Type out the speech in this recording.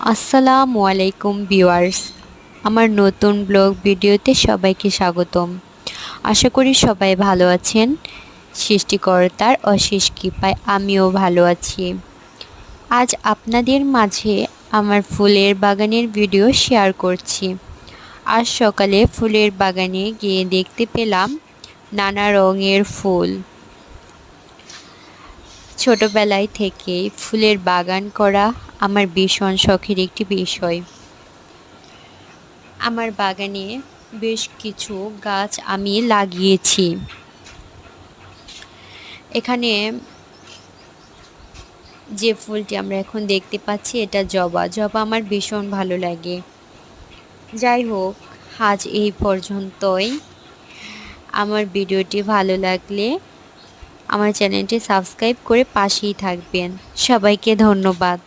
আসসালামু আলাইকুম ভিউয়ার্স, আমার নতুন ব্লগ ভিডিওতে সবাইকে স্বাগতম। আশা করি সবাই ভালো আছেন। সৃষ্টিকর্তার অশেষ কৃপায় আমিও ভালো আছি। আজ আপনাদের মাঝে আমার ফুলের বাগানের ভিডিও শেয়ার করছি। আজ সকালে ফুলের বাগানে গিয়ে দেখতে পেলাম নানা রঙের ফুল। ছোটবেলায় থেকেই ফুলের বাগান করা আমার ভীষণ শখের একটি বিষয়। আমার বাগানে বেশ কিছু গাছ আমি লাগিয়েছি। এখানে যে ফুলটি আমরা এখন দেখতে পাচ্ছি এটা জবা। জবা আমার ভীষণ ভালো লাগে। যাই হোক, আজ এই পর্যন্তই। আমার ভিডিওটি ভালো লাগলে আমার চ্যানেলটি সাবস্ক্রাইব করে পাশেই থাকবেন। সবাইকে ধন্যবাদ।